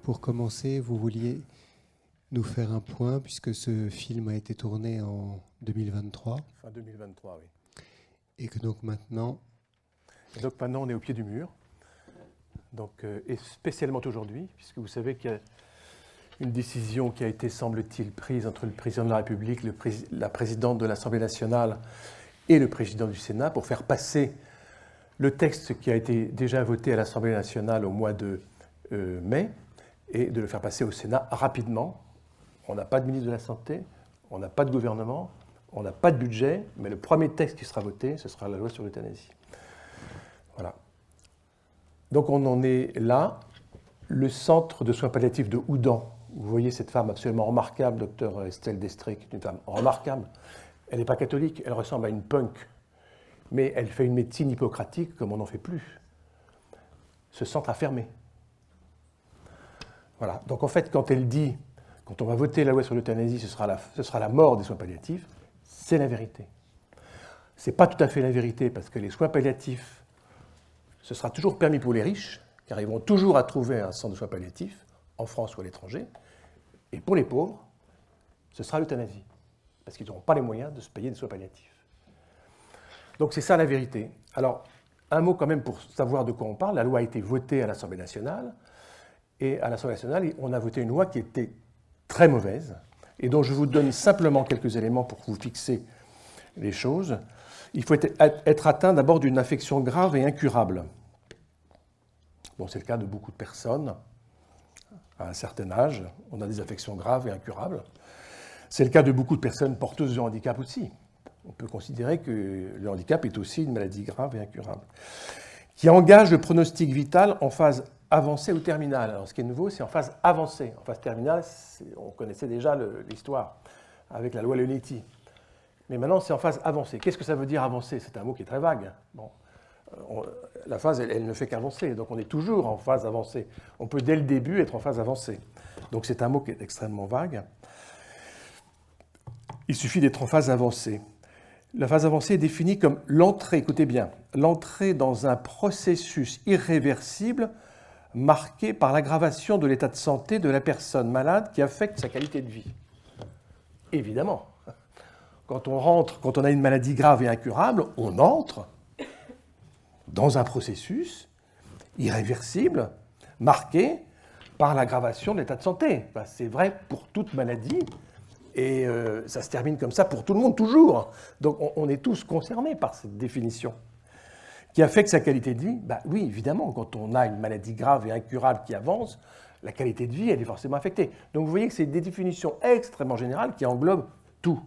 pour commencer, vous vouliez nous faire un point, puisque ce film a été tourné en 2023. Fin 2023, oui. Et que donc maintenant... Et donc maintenant, on est au pied du mur. Donc, et spécialement aujourd'hui, puisque vous savez qu'il y a une décision qui a été, semble-t-il, prise entre le président de la République, la présidente de l'Assemblée nationale et le président du Sénat pour faire passer le texte qui a été déjà voté à l'Assemblée nationale au mois de mai et de le faire passer au Sénat rapidement. On n'a pas de ministre de la Santé, on n'a pas de gouvernement, on n'a pas de budget, mais le premier texte qui sera voté, ce sera la loi sur l'euthanasie. Voilà. Donc on en est là. Le centre de soins palliatifs de Houdan, vous voyez cette femme absolument remarquable, docteur Estelle Destré, qui est une femme remarquable. Elle n'est pas catholique, elle ressemble à une punk, mais elle fait une médecine hippocratique comme on n'en fait plus. Ce centre a fermé. Voilà. Donc en fait, quand elle dit, quand on va voter la loi sur l'euthanasie, ce sera la mort des soins palliatifs, c'est la vérité. Ce n'est pas tout à fait la vérité, parce que les soins palliatifs, ce sera toujours permis pour les riches, car ils vont toujours à trouver un centre de soins palliatifs, en France ou à l'étranger, et pour les pauvres, ce sera l'euthanasie, parce qu'ils n'auront pas les moyens de se payer des soins palliatifs. Donc c'est ça la vérité. Alors, un mot quand même pour savoir de quoi on parle. La loi a été votée à l'Assemblée nationale, et à l'Assemblée nationale, on a voté une loi qui était très mauvaise, et dont je vous donne simplement quelques éléments pour vous fixer les choses. Il faut être atteint d'abord d'une infection grave et incurable. Bon, c'est le cas de beaucoup de personnes. À un certain âge, on a des affections graves et incurables. C'est le cas de beaucoup de personnes porteuses de handicap aussi. On peut considérer que le handicap est aussi une maladie grave et incurable, qui engage le pronostic vital en phase avancée ou terminale. Alors, ce qui est nouveau, c'est en phase avancée. En phase terminale, on connaissait déjà l'histoire avec la loi Leonetti. Mais maintenant, c'est en phase avancée. Qu'est-ce que ça veut dire avancer? C'est un mot qui est très vague. Bon. La phase, elle ne fait qu'avancer. Donc, on est toujours en phase avancée. On peut, dès le début, être en phase avancée. Donc, c'est un mot qui est extrêmement vague. Il suffit d'être en phase avancée. La phase avancée est définie comme l'entrée, écoutez bien, l'entrée dans un processus irréversible marqué par l'aggravation de l'état de santé de la personne malade qui affecte sa qualité de vie. Évidemment. Quand on a une maladie grave et incurable, on entre dans un processus irréversible marqué par l'aggravation de l'état de santé. Ben, c'est vrai pour toute maladie et ça se termine comme ça pour tout le monde, toujours. Donc on est tous concernés par cette définition. Qui affecte sa qualité de vie? Ben, oui, évidemment, quand on a une maladie grave et incurable qui avance, la qualité de vie, elle est forcément affectée. Donc vous voyez que c'est des définitions extrêmement générales qui englobent tout.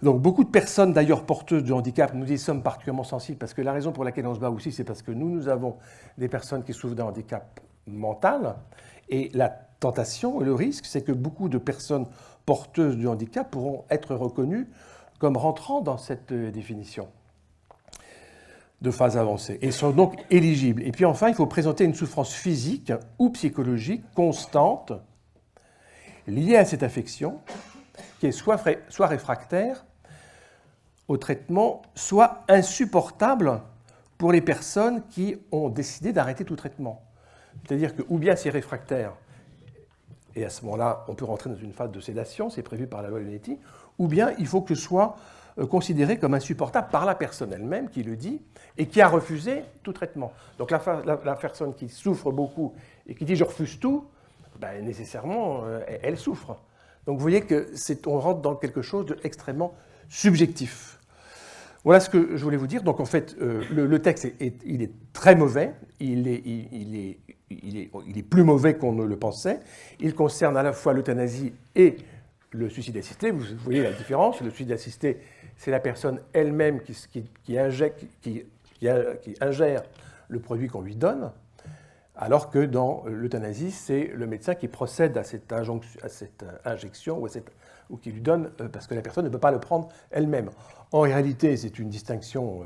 Donc beaucoup de personnes d'ailleurs porteuses de handicap, nous y sommes particulièrement sensibles parce que la raison pour laquelle on se bat aussi, c'est parce que nous avons des personnes qui souffrent d'un handicap mental et la tentation et le risque, c'est que beaucoup de personnes porteuses de handicap pourront être reconnues comme rentrant dans cette définition de phase avancée et sont donc éligibles. Et puis enfin, il faut présenter une souffrance physique ou psychologique constante liée à cette affection qui est soit réfractaire au traitement, soit insupportable pour les personnes qui ont décidé d'arrêter tout traitement. C'est-à-dire que, ou bien c'est réfractaire, et à ce moment-là, on peut rentrer dans une phase de sédation, c'est prévu par la loi Leonetti, ou bien il faut que ce soit considéré comme insupportable par la personne elle-même qui le dit et qui a refusé tout traitement. Donc la personne qui souffre beaucoup et qui dit « je refuse tout ben, », nécessairement, elle souffre. Donc vous voyez qu'on rentre dans quelque chose d'extrêmement subjectif. Voilà ce que je voulais vous dire. Donc en fait, le texte, il est très mauvais, il est plus mauvais qu'on ne le pensait. Il concerne à la fois l'euthanasie et le suicide assisté. Vous voyez la différence. Le suicide assisté, c'est la personne elle-même qui ingère le produit qu'on lui donne, alors que dans l'euthanasie, c'est le médecin qui procède à cette injection ou qui lui donne, parce que la personne ne peut pas le prendre elle-même. En réalité, c'est une distinction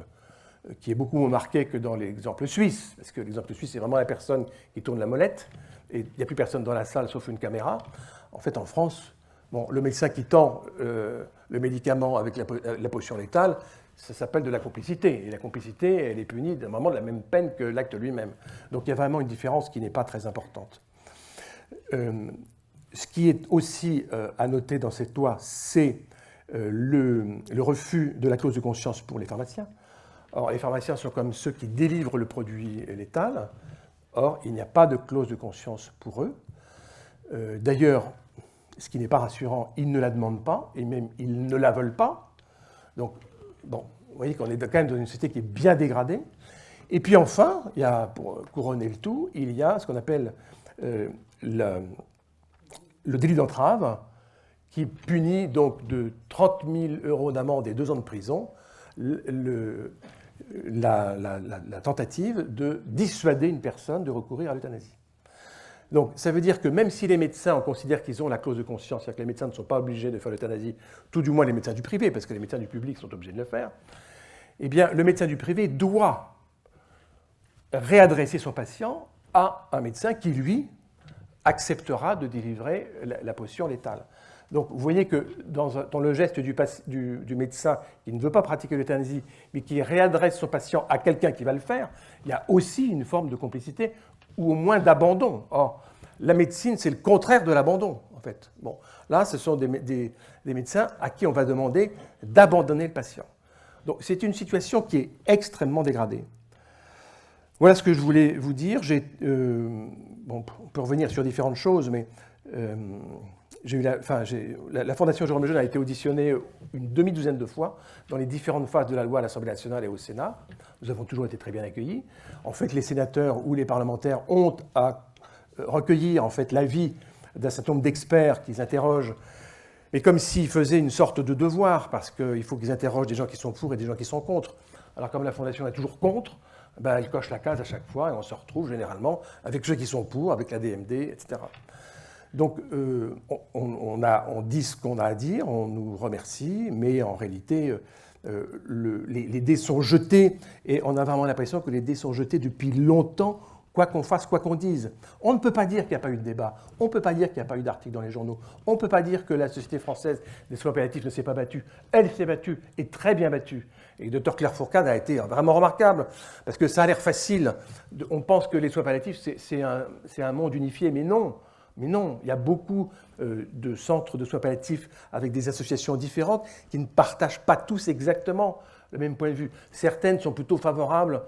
qui est beaucoup moins marquée que dans l'exemple suisse, parce que l'exemple suisse, c'est vraiment la personne qui tourne la molette, et il n'y a plus personne dans la salle sauf une caméra. En fait, en France, bon, le médecin qui tend le médicament avec la potion létale, ça s'appelle de la complicité. Et la complicité, elle est punie normalement de la même peine que l'acte lui-même. Donc il y a vraiment une différence qui n'est pas très importante. Ce qui est aussi à noter dans cette loi, c'est le refus de la clause de conscience pour les pharmaciens. Or, les pharmaciens sont comme ceux qui délivrent le produit létal. Or, il n'y a pas de clause de conscience pour eux. D'ailleurs, ce qui n'est pas rassurant, ils ne la demandent pas, et même ils ne la veulent pas. Donc, bon, vous voyez qu'on est quand même dans une société qui est bien dégradée. Et puis enfin, il y a, pour couronner le tout, il y a ce qu'on appelle le délit d'entrave, qui punit donc de 30 000 € d'amende et 2 ans de prison la tentative de dissuader une personne de recourir à l'euthanasie. Donc ça veut dire que même si les médecins, on considère qu'ils ont la clause de conscience, c'est-à-dire que les médecins ne sont pas obligés de faire l'euthanasie, tout du moins les médecins du privé, parce que les médecins du public sont obligés de le faire, eh bien le médecin du privé doit réadresser son patient à un médecin qui, lui, acceptera de délivrer la potion létale. Donc vous voyez que dans le geste du médecin qui ne veut pas pratiquer l'euthanasie, mais qui réadresse son patient à quelqu'un qui va le faire, il y a aussi une forme de complicité ou au moins d'abandon. Or, la médecine, c'est le contraire de l'abandon, en fait. Bon, là, ce sont des médecins à qui on va demander d'abandonner le patient. Donc c'est une situation qui est extrêmement dégradée. Voilà ce que je voulais vous dire. On peut revenir sur différentes choses, mais la Fondation Jérôme Lejeune a été auditionnée une demi-douzaine de fois dans les différentes phases de la loi à l'Assemblée nationale et au Sénat. Nous avons toujours été très bien accueillis. En fait, les sénateurs ou les parlementaires ont à recueillir en fait, l'avis d'un certain nombre d'experts qu'ils interrogent, mais comme s'ils faisaient une sorte de devoir, parce qu'il faut qu'ils interrogent des gens qui sont pour et des gens qui sont contre. Alors comme la Fondation est toujours contre, elle coche la case à chaque fois et on se retrouve généralement avec ceux qui sont pour, avec la DMD, etc. Donc on dit ce qu'on a à dire, on nous remercie, mais en réalité, les dés sont jetés et on a vraiment l'impression que les dés sont jetés depuis longtemps, quoi qu'on fasse, quoi qu'on dise. On ne peut pas dire qu'il n'y a pas eu de débat, on ne peut pas dire qu'il n'y a pas eu d'article dans les journaux, on ne peut pas dire que la Société française des soins palliatifs ne s'est pas battue. Elle s'est battue, et très bien battue. Et le Dr Claire Fourcade a été vraiment remarquable, parce que ça a l'air facile. On pense que les soins palliatifs, c'est un monde unifié, mais non. Mais non, il y a beaucoup de centres de soins palliatifs avec des associations différentes qui ne partagent pas tous exactement le même point de vue. Certaines sont plutôt favorables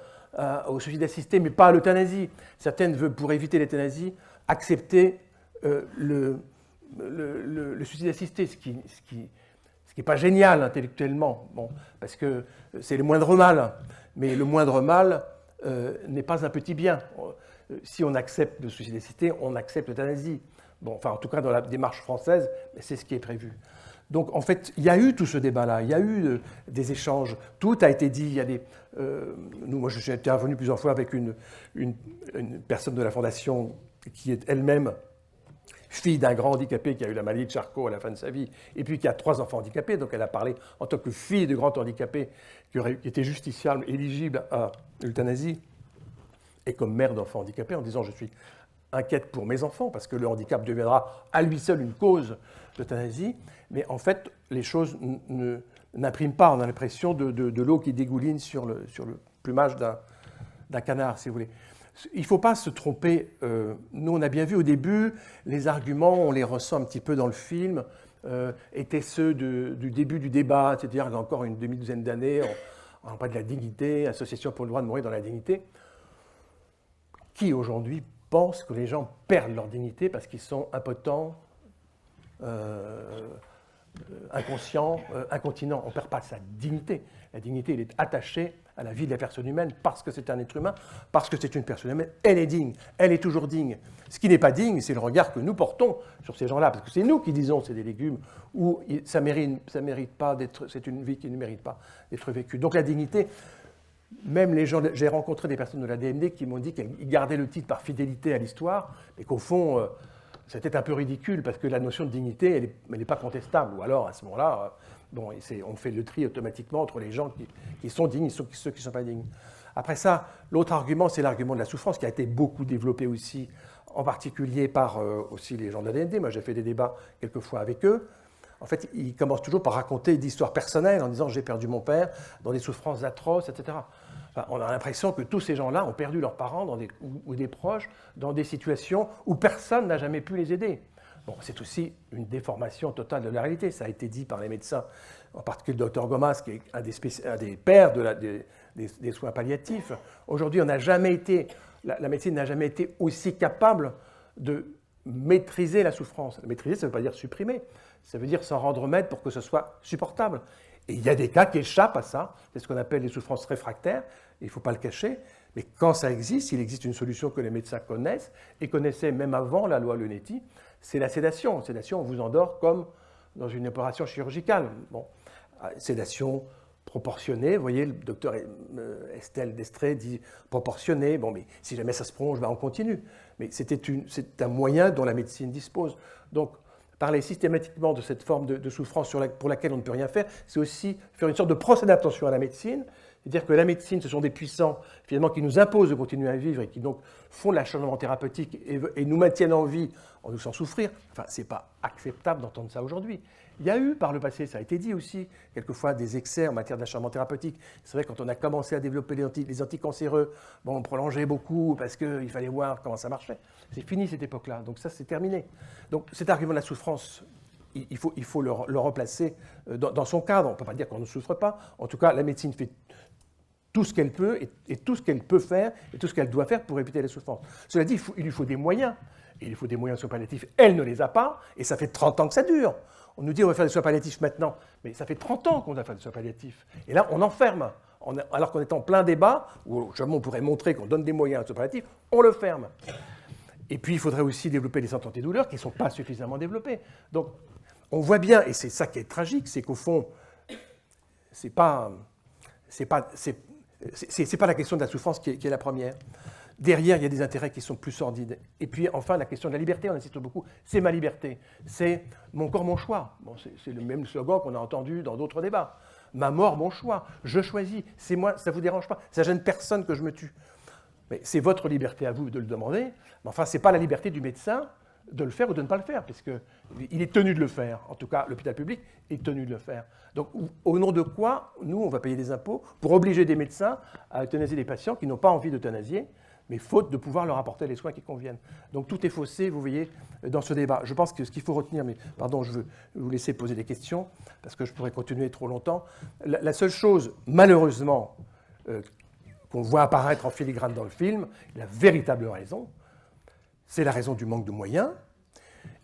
au suicide assisté, mais pas à l'euthanasie. Certaines veulent, pour éviter l'euthanasie, accepter le suicide assisté, ce qui n'est pas génial intellectuellement, parce que c'est le moindre mal. Mais le moindre mal n'est pas un petit bien. Si on accepte le suicide assisté, on accepte l'euthanasie. En tout cas, dans la démarche française, c'est ce qui est prévu. Donc, en fait, il y a eu tout ce débat-là, il y a eu des échanges, tout a été dit. Il y a moi, je suis intervenu plusieurs fois avec une personne de la Fondation qui est elle-même fille d'un grand handicapé qui a eu la maladie de Charcot à la fin de sa vie, et puis qui a 3 enfants handicapés. Donc, elle a parlé en tant que fille de grand handicapé qui était justiciable, éligible à l'euthanasie, et comme mère d'enfants handicapés, en disant « je suis inquiète pour mes enfants, parce que le handicap deviendra à lui seul une cause d'euthanasie ». Mais en fait, les choses n'impriment pas. On a l'impression de l'eau qui dégouline sur le plumage d'un canard, si vous voulez. Il ne faut pas se tromper. Nous, on a bien vu au début, les arguments, on les ressent un petit peu dans le film, étaient ceux du début du débat, c'est-à-dire il y a encore une demi-douzaine d'années, on parle de la dignité, Association pour le droit de mourir dans la dignité. Qui aujourd'hui pense que les gens perdent leur dignité parce qu'ils sont impotents, inconscients, incontinents? On ne perd pas sa dignité. La dignité, elle est attachée à la vie de la personne humaine parce que c'est un être humain, parce que c'est une personne humaine. Elle est digne, elle est toujours digne. Ce qui n'est pas digne, c'est le regard que nous portons sur ces gens-là, parce que c'est nous qui disons c'est des légumes ou ça mérite pas d'être, c'est une vie qui ne mérite pas d'être vécue. Donc la dignité. Même les gens, j'ai rencontré des personnes de la DMD qui m'ont dit qu'ils gardaient le titre par fidélité à l'histoire, mais qu'au fond, c'était un peu ridicule parce que la notion de dignité, elle n'est pas contestable. Ou alors, à ce moment-là, on fait le tri automatiquement entre les gens qui sont dignes et ceux qui ne sont pas dignes. Après ça, l'autre argument, c'est l'argument de la souffrance qui a été beaucoup développé aussi, en particulier par aussi les gens de la DMD. Moi, j'ai fait des débats quelquefois avec eux. En fait, il commence toujours par raconter d'histoires personnelles en disant « j'ai perdu mon père dans des souffrances atroces, etc. » Enfin, on a l'impression que tous ces gens-là ont perdu leurs parents ou des proches dans des situations où personne n'a jamais pu les aider. Bon, c'est aussi une déformation totale de la réalité. Ça a été dit par les médecins, en particulier le docteur Gomas, qui est un des pères des soins palliatifs. Aujourd'hui, la médecine n'a jamais été aussi capable de maîtriser la souffrance. Maîtriser, ça ne veut pas dire supprimer, ça veut dire s'en rendre maître pour que ce soit supportable. Et il y a des cas qui échappent à ça, c'est ce qu'on appelle les souffrances réfractaires, il ne faut pas le cacher, mais quand ça existe, il existe une solution que les médecins connaissent, et connaissaient même avant la loi Leonetti, c'est la sédation. La sédation, on vous endort comme dans une opération chirurgicale. Bon, sédation proportionnée, vous voyez, le docteur Estelle Destré dit proportionnée, bon, mais si jamais ça se prolonge, on continue. Mais c'est un moyen dont la médecine dispose. Donc, parler systématiquement de cette forme de souffrance pour laquelle on ne peut rien faire, c'est aussi faire une sorte de procès d'attention à la médecine, c'est-à-dire que la médecine, ce sont des puissants finalement qui nous imposent de continuer à vivre et qui donc font de l'acharnement thérapeutique et nous maintiennent en vie en nous faisant souffrir. Enfin, ce n'est pas acceptable d'entendre ça aujourd'hui. Il y a eu par le passé, ça a été dit aussi, quelquefois des excès en matière d'acharnement thérapeutique. C'est vrai, quand on a commencé à développer les anticancéreux, bon, on prolongeait beaucoup parce qu'il fallait voir comment ça marchait. C'est fini cette époque-là, donc ça c'est terminé. Donc cet argument de la souffrance, il faut le replacer dans son cadre. On ne peut pas dire qu'on ne souffre pas. En tout cas, la médecine fait tout ce qu'elle peut et tout ce qu'elle peut faire et tout ce qu'elle doit faire pour éviter les souffrances. Cela dit, il lui faut des moyens. Et il lui faut des moyens de soins palliatifs. Elle ne les a pas, et ça fait 30 ans que ça dure. On nous dit on va faire des soins palliatifs maintenant, mais ça fait 30 ans qu'on a fait des soins palliatifs. Et là, on enferme. Alors qu'on est en plein débat, où jamais on pourrait montrer qu'on donne des moyens à soins palliatifs, on le ferme. Et puis, il faudrait aussi développer les centres antidouleurs qui ne sont pas suffisamment développés. Donc, on voit bien, et c'est ça qui est tragique, c'est qu'au fond, c'est pas la question de la souffrance qui est la première. Derrière, il y a des intérêts qui sont plus sordides. Et puis, enfin, la question de la liberté, on insiste beaucoup, c'est ma liberté. C'est mon corps, mon choix. Bon, c'est le même slogan qu'on a entendu dans d'autres débats. Ma mort, mon choix. Je choisis. C'est moi, ça ne vous dérange pas. Ça ne gêne personne que je me tue. Mais c'est votre liberté à vous de le demander. Mais enfin, ce n'est pas la liberté du médecin de le faire ou de ne pas le faire, puisqu'il est tenu de le faire. En tout cas, l'hôpital public est tenu de le faire. Donc, au nom de quoi, nous, on va payer des impôts pour obliger des médecins à euthanasier des patients qui n'ont pas envie d'euthanasier, mais faute de pouvoir leur apporter les soins qui conviennent. Donc tout est faussé, vous voyez, dans ce débat. Je pense que ce qu'il faut retenir, mais pardon, je veux vous laisser poser des questions, parce que je pourrais continuer trop longtemps. La seule chose, malheureusement, qu'on voit apparaître en filigrane dans le film, la véritable raison, c'est la raison du manque de moyens.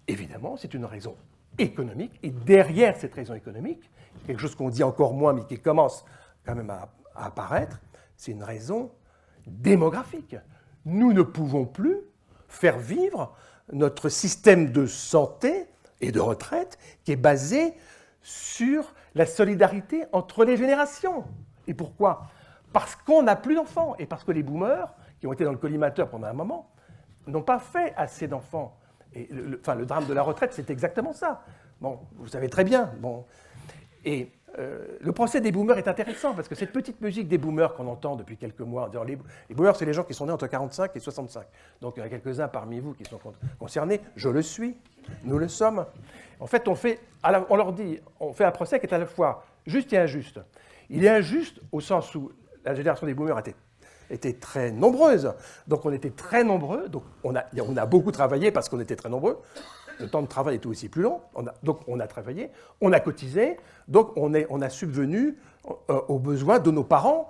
Évidemment, c'est une raison économique, et derrière cette raison économique, quelque chose qu'on dit encore moins, mais qui commence quand même à apparaître, c'est une raison démographique. Nous ne pouvons plus faire vivre notre système de santé et de retraite qui est basé sur la solidarité entre les générations. Et pourquoi ? Parce qu'on n'a plus d'enfants et parce que les boomers, qui ont été dans le collimateur pendant un moment, n'ont pas fait assez d'enfants. Et le drame de la retraite, c'est exactement ça. Bon, vous savez très bien. Bon. Et le procès des boomers est intéressant parce que cette petite musique des boomers qu'on entend depuis quelques mois, les boomers, c'est les gens qui sont nés entre 45 et 65. Donc il y en a quelques-uns parmi vous qui sont concernés. Je le suis, nous le sommes. En fait, on leur dit, on fait un procès qui est à la fois juste et injuste. Il est injuste au sens où la génération des boomers était très nombreuse. Donc on était très nombreux, donc on a beaucoup travaillé parce qu'on était très nombreux. Le temps de travail était aussi plus long, donc on a travaillé, on a cotisé, donc on a subvenu aux besoins de nos parents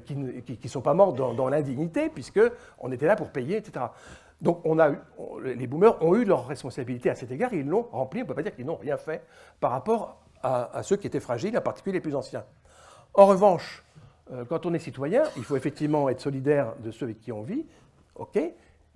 qui ne sont pas morts dans l'indignité, puisqu'on était là pour payer, etc. Donc les boomers ont eu leur responsabilité à cet égard, et ils l'ont rempli, on ne peut pas dire qu'ils n'ont rien fait par rapport à ceux qui étaient fragiles, en particulier les plus anciens. En revanche, quand on est citoyen, il faut effectivement être solidaire de ceux avec qui on vit, ok,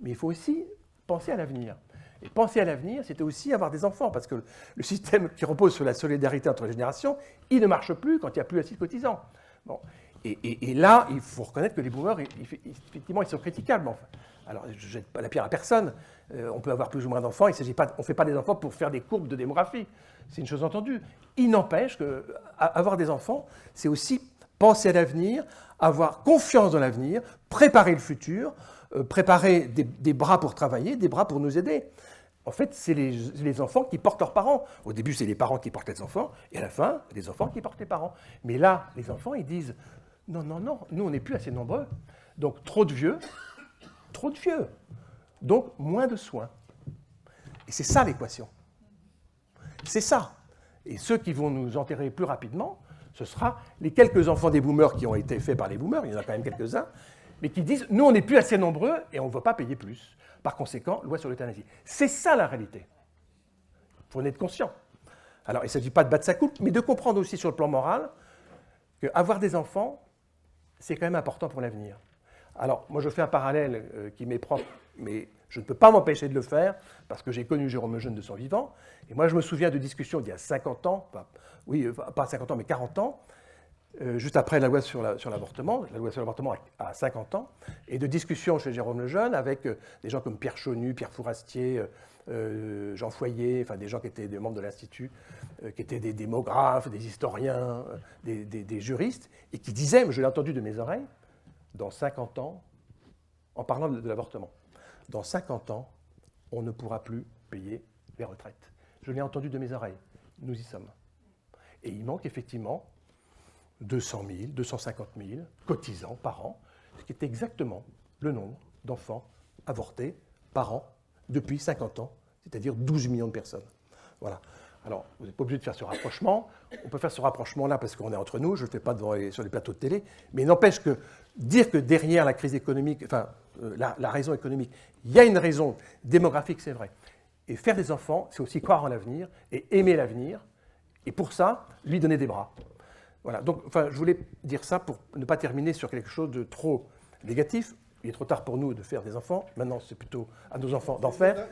mais il faut aussi penser à l'avenir. Et penser à l'avenir, c'était aussi avoir des enfants, parce que le système qui repose sur la solidarité entre les générations, il ne marche plus quand il n'y a plus assez de cotisants. Bon. Et là, il faut reconnaître que les boomers, effectivement, ils sont critiquables. Enfin, alors, je ne jette pas la pierre à personne. On peut avoir plus ou moins d'enfants. On ne fait pas des enfants pour faire des courbes de démographie. C'est une chose entendue. Il n'empêche qu'avoir des enfants, c'est aussi penser à l'avenir, avoir confiance dans l'avenir, préparer le futur, préparer des bras pour travailler, des bras pour nous aider. en fait, c'est les enfants qui portent leurs parents. Au début, c'est les parents qui portent les enfants, et à la fin, les enfants qui portent les parents. Mais là, les enfants, ils disent, non, non, non, nous, on n'est plus assez nombreux, donc trop de vieux, donc moins de soins. Et c'est ça l'équation. C'est ça. Et ceux qui vont nous enterrer plus rapidement, ce sera les quelques enfants des boomers qui ont été faits par les boomers, il y en a quand même quelques-uns, mais qui disent, nous, on n'est plus assez nombreux et on ne veut pas payer plus. Par conséquent, loi sur l'euthanasie. C'est ça la réalité. Il faut en être conscient. Alors, il ne s'agit pas de battre sa coupe, mais de comprendre aussi sur le plan moral qu'avoir des enfants, c'est quand même important pour l'avenir. Alors, moi, je fais un parallèle qui m'est propre, mais je ne peux pas m'empêcher de le faire, parce que j'ai connu Jérôme Lejeune de son vivant. Et moi, je me souviens de discussions d'il y a 50 ans, pas 50 ans, mais 40 ans, juste après la loi sur l'avortement. La loi sur l'avortement a 50 ans, et de discussions chez Jérôme Lejeune avec des gens comme Pierre Chaunu, Pierre Fourastier, Jean Foyer, enfin des gens qui étaient des membres de l'Institut, qui étaient des démographes, des historiens, des juristes, et qui disaient, je l'ai entendu de mes oreilles, dans 50 ans, en parlant de l'avortement, dans 50 ans, on ne pourra plus payer les retraites. Je l'ai entendu de mes oreilles. Nous y sommes. Et il manque effectivement 200 000, 250 000 cotisants par an, ce qui est exactement le nombre d'enfants avortés par an depuis 50 ans, c'est-à-dire 12 millions de personnes. Voilà. Alors, vous n'êtes pas obligé de faire ce rapprochement. On peut faire ce rapprochement-là parce qu'on est entre nous, je ne le fais pas sur les plateaux de télé, mais il n'empêche que dire que derrière la crise économique, enfin, la raison économique, il y a une raison démographique, c'est vrai. Et faire des enfants, c'est aussi croire en l'avenir et aimer l'avenir, et pour ça, lui donner des bras. Voilà. Donc, enfin, je voulais dire ça pour ne pas terminer sur quelque chose de trop négatif. Il est trop tard pour nous de faire des enfants. Maintenant, c'est plutôt à nos enfants d'en faire.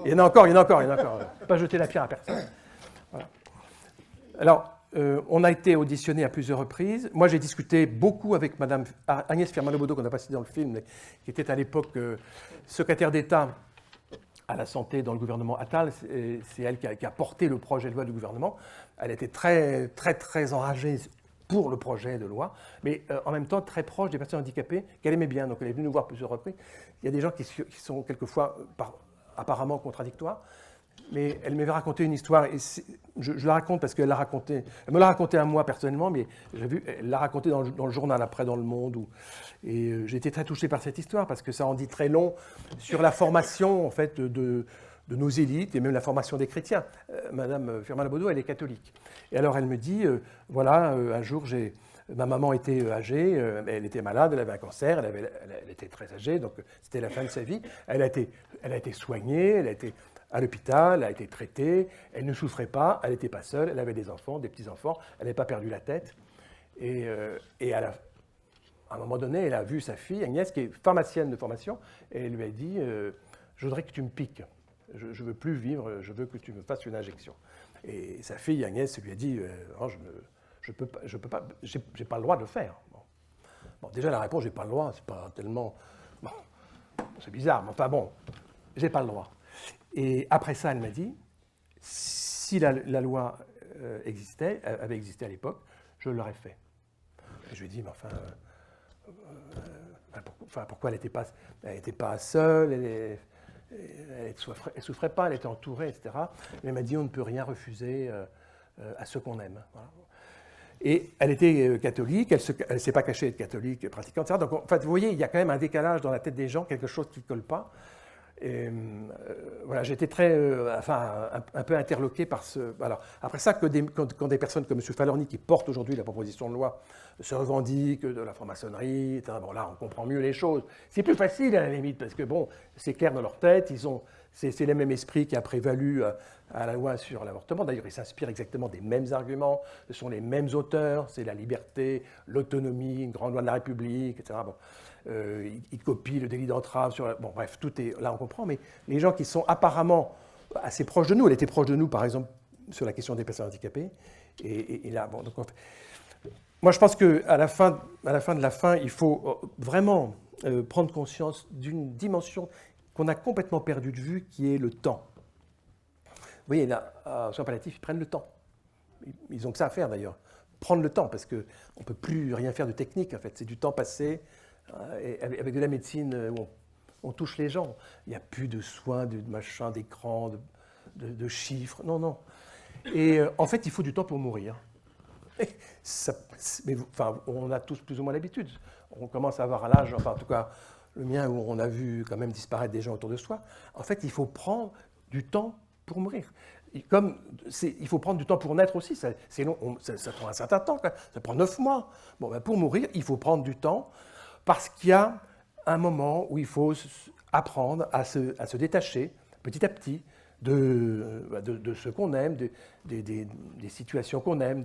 Il y en a encore. Pas jeter la pierre à personne. Voilà. Alors, on a été auditionné à plusieurs reprises. Moi, j'ai discuté beaucoup avec Madame Agnès Firmin-Lebaudot, qu'on n'a pas cité dans le film, mais qui était à l'époque secrétaire d'État à la santé dans le gouvernement Attal. C'est elle qui a porté le projet de loi du gouvernement. Elle était très, très, très enragée pour le projet de loi, mais en même temps très proche des personnes handicapées qu'elle aimait bien. Donc elle est venue nous voir plusieurs reprises. Il y a des gens qui sont quelquefois apparemment contradictoires, mais elle m'avait raconté une histoire, et je la raconte parce qu'elle l'a raconté. Elle me l'a raconté à moi personnellement, mais j'ai vu, elle l'a raconté dans le journal après, dans Le Monde, et j'ai été très touché par cette histoire parce que ça en dit très long sur la formation en fait de nos élites et même la formation des chrétiens. Madame Firmin-Lebaudot, elle est catholique. Et alors elle me dit, voilà, un jour ma maman était âgée, elle était malade, elle avait un cancer, elle était très âgée, donc c'était la fin de sa vie. Elle a été soignée, elle a été à l'hôpital, elle a été traitée, elle ne souffrait pas, elle n'était pas seule, elle avait des enfants, des petits-enfants, elle n'avait pas perdu la tête. Et à un moment donné, elle a vu sa fille, Agnès, qui est pharmacienne de formation, et elle lui a dit, je voudrais que tu me piques, je ne veux plus vivre, je veux que tu me fasses une injection. Et sa fille, Agnès, lui a dit, oh, je peux pas, j'ai pas le droit de le faire. Bon, déjà la réponse, j'ai pas le droit, c'est pas tellement, bon, c'est bizarre, mais enfin bon, j'ai pas le droit. Et après ça, elle m'a dit, si la loi avait existé à l'époque, je l'aurais fait. Et je lui ai dit, mais enfin, pourquoi elle n'était pas seule, elle ne souffrait pas, elle était entourée, etc. Mais elle m'a dit, on ne peut rien refuser à ceux qu'on aime. Voilà. Et elle était catholique, elle ne s'est pas cachée être catholique, pratiquante, etc. Donc, en fait, vous voyez, il y a quand même un décalage dans la tête des gens, quelque chose qui ne colle pas. Et, voilà, j'ai été un peu interloqué par ce. Alors, après ça, quand des personnes comme M. Falorni, qui portent aujourd'hui la proposition de loi, se revendiquent de la franc-maçonnerie, etc., bon, là, on comprend mieux les choses. C'est plus facile, à la limite, parce que, bon, c'est clair dans leur tête, c'est le même esprit qui a prévalu à la loi sur l'avortement. D'ailleurs, ils s'inspirent exactement des mêmes arguments, ce sont les mêmes auteurs, c'est la liberté, l'autonomie, une grande loi de la République, etc. Bon. Il copie le délit d'entrave sur... Bon, bref, tout est... Là, on comprend, mais les gens qui sont apparemment assez proches de nous, elle était proche de nous, par exemple, sur la question des personnes handicapées, et là, bon, donc... Moi, je pense qu'à la fin de la fin, il faut vraiment prendre conscience d'une dimension qu'on a complètement perdue de vue, qui est le temps. Vous voyez, là, à soins palliatifs, ils prennent le temps. Ils ont que ça à faire, d'ailleurs. Prendre le temps, parce qu'on ne peut plus rien faire de technique, en fait. C'est du temps passé... Et avec de la médecine, bon, on touche les gens. Il n'y a plus de soins, de machin, d'écran, de chiffres. Non, non. Et en fait, il faut du temps pour mourir. Enfin, on a tous plus ou moins l'habitude. On commence à avoir à l'âge, enfin en tout cas le mien, où on a vu quand même disparaître des gens autour de soi. En fait, il faut prendre du temps pour mourir. Et il faut prendre du temps pour naître aussi. C'est long, ça prend un certain temps, quoi. Ça prend 9 mois. Bon, ben, pour mourir, il faut prendre du temps parce qu'il y a un moment où il faut apprendre à se détacher petit à petit de ce qu'on aime, des situations qu'on aime,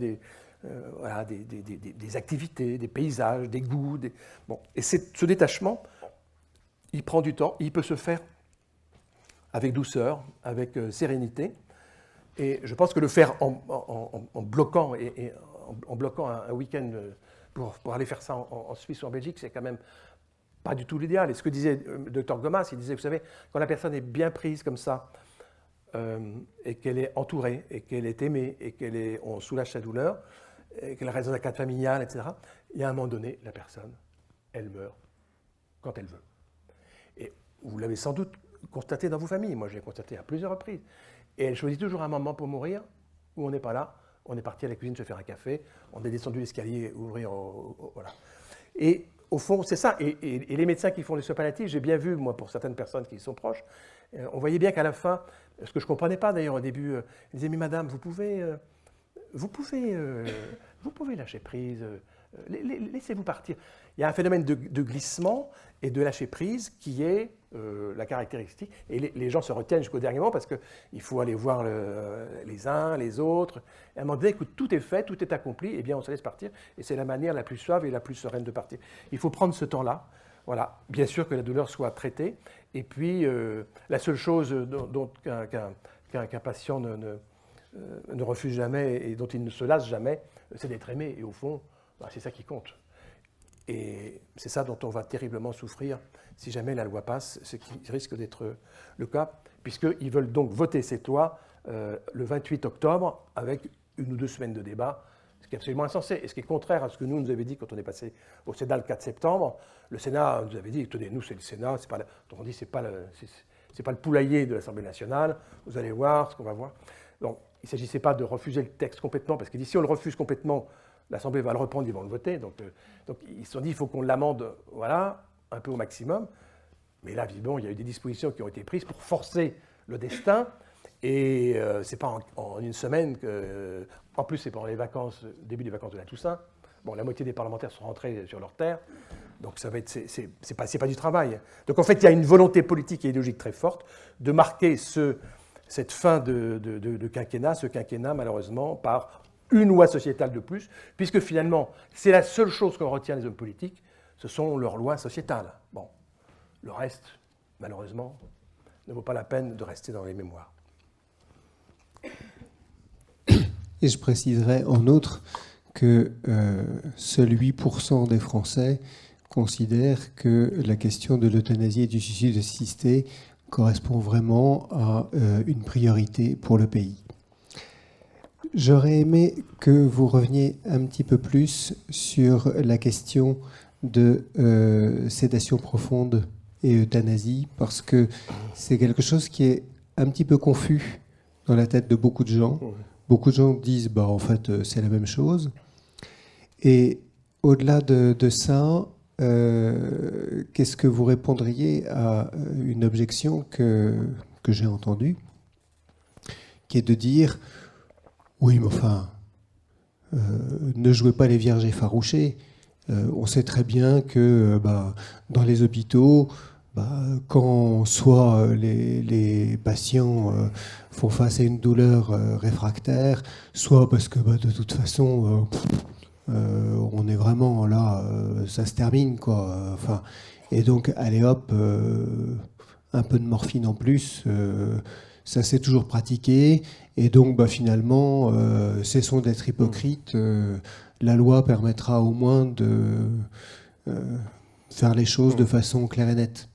voilà, des activités, des paysages, des goûts. Bon. Et ce détachement, il prend du temps, il peut se faire avec douceur, avec sérénité. Et je pense que le faire en bloquant, en bloquant un week-end pour aller faire ça en Suisse ou en Belgique, c'est quand même pas du tout l'idéal. Et ce que disait le docteur Gomas, il disait, vous savez, quand la personne est bien prise comme ça, et qu'elle est entourée, et qu'elle est aimée, et on soulage sa douleur, et qu'elle reste dans un cadre familial, etc., il y a un moment donné, la personne, elle meurt quand elle veut. Et vous l'avez sans doute constaté dans vos familles. Moi, je l'ai constaté à plusieurs reprises. Et elle choisit toujours un moment pour mourir où on n'est pas là. On est parti à la cuisine se faire un café, on est descendu l'escalier, ouvrir, voilà. Et au fond, c'est ça. Et les médecins qui font les soins palliatifs, j'ai bien vu, moi, pour certaines personnes qui sont proches, on voyait bien qu'à la fin, ce que je ne comprenais pas d'ailleurs au début, ils disaient, mais madame, vous pouvez lâcher prise, laissez-vous partir. Il y a un phénomène de glissement et de lâcher prise qui est la caractéristique. Et les gens se retiennent jusqu'au dernier moment parce qu'il faut aller voir les uns, les autres. Et à un moment donné, écoute, tout est fait, tout est accompli, et bien on se laisse partir. Et c'est la manière la plus suave et la plus sereine de partir. Il faut prendre ce temps-là. Voilà. Bien sûr que la douleur soit traitée. Et puis, la seule chose qu'un patient ne refuse jamais et dont il ne se lasse jamais, c'est d'être aimé. Et au fond, c'est ça qui compte. Et c'est ça dont on va terriblement souffrir si jamais la loi passe, ce qui risque d'être le cas, puisqu'ils veulent donc voter cette loi le 28 octobre avec 1 ou 2 semaines de débat, ce qui est absolument insensé, et ce qui est contraire à ce que nous avait dit quand on est passé au Sénat le 4 septembre. Le Sénat nous avait dit, écoutez, nous c'est le Sénat, c'est pas le poulailler de l'Assemblée nationale, vous allez voir ce qu'on va voir. Donc il ne s'agissait pas de refuser le texte complètement, parce que si on le refuse complètement, l'Assemblée va le reprendre, ils vont le voter. Donc ils se sont dit, il faut qu'on l'amende, voilà, un peu au maximum. Mais là, visiblement, il y a eu des dispositions qui ont été prises pour forcer le destin. Et ce n'est pas en une semaine que... En plus, c'est pendant les vacances, début des vacances de la Toussaint. Bon, la moitié des parlementaires sont rentrés sur leur terre. Donc ça va être... C'est pas du travail. Donc en fait, il y a une volonté politique et idéologique très forte de marquer cette fin de quinquennat, ce quinquennat, malheureusement, par une loi sociétale de plus, puisque finalement, c'est la seule chose qu'on retient des hommes politiques, ce sont leurs lois sociétales. Bon, le reste, malheureusement, ne vaut pas la peine de rester dans les mémoires. Et je préciserai en outre que seuls 8% des Français considèrent que la question de l'euthanasie et du suicide assisté correspond vraiment à une priorité pour le pays. J'aurais aimé que vous reveniez un petit peu plus sur la question de sédation profonde et euthanasie, parce que c'est quelque chose qui est un petit peu confus dans la tête de beaucoup de gens. Beaucoup de gens disent, en fait, c'est la même chose. Et au-delà de ça, qu'est-ce que vous répondriez à une objection que j'ai entendue, qui est de dire, oui, mais enfin, ne jouez pas les vierges effarouchées. On sait très bien que dans les hôpitaux, quand soit les patients font face à une douleur réfractaire, soit parce que de toute façon, on est vraiment là, ça se termine, quoi. Enfin, et donc, allez hop, un peu de morphine en plus, ça s'est toujours pratiqué. Et donc, finalement, cessons d'être hypocrites. La loi permettra au moins de faire les choses de façon claire et nette.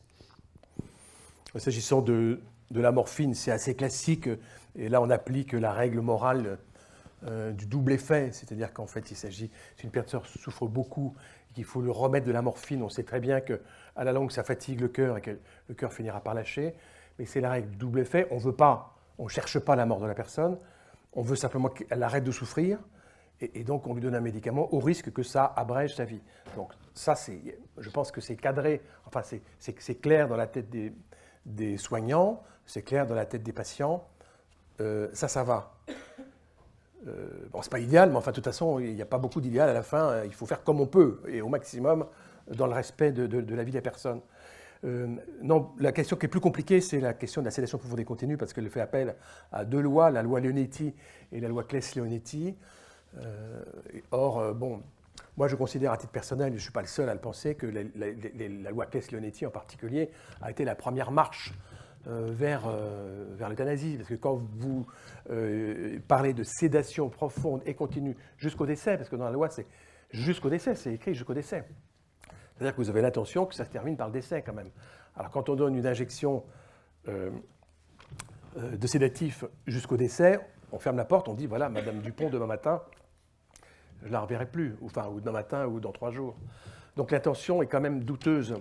S'agissant de la morphine, c'est assez classique. Et là, on applique la règle morale du double effet, c'est-à-dire qu'en fait, si une personne souffre beaucoup et qu'il faut lui remettre de la morphine, on sait très bien qu'à la longue, ça fatigue le cœur et que le cœur finira par lâcher. Mais c'est la règle du double effet. On ne cherche pas la mort de la personne, on veut simplement qu'elle arrête de souffrir, et donc on lui donne un médicament au risque que ça abrège sa vie. Donc ça, je pense que c'est cadré, enfin c'est clair dans la tête des soignants, c'est clair dans la tête des patients, ça va. Bon, c'est pas idéal, mais enfin, de toute façon, il n'y a pas beaucoup d'idéal à la fin. Il faut faire comme on peut, et au maximum, dans le respect de la vie des personnes. Non, la question qui est plus compliquée, c'est la question de la sédation profonde et continue, parce qu'elle fait appel à deux lois, la loi Leonetti et la loi Claes-Leonetti. Or, bon, moi, je considère à titre personnel, je ne suis pas le seul à le penser, que la loi Claes-Leonetti en particulier a été la première marche vers l'euthanasie. Parce que quand vous parlez de sédation profonde et continue jusqu'au décès, parce que dans la loi, c'est jusqu'au décès, c'est écrit jusqu'au décès. C'est-à-dire que vous avez l'intention que ça se termine par le décès quand même. Alors quand on donne une injection de sédatif jusqu'au décès, on ferme la porte, on dit voilà, Madame Dupont, demain matin, je ne la reverrai plus, ou demain matin ou dans 3 jours. Donc l'intention est quand même douteuse.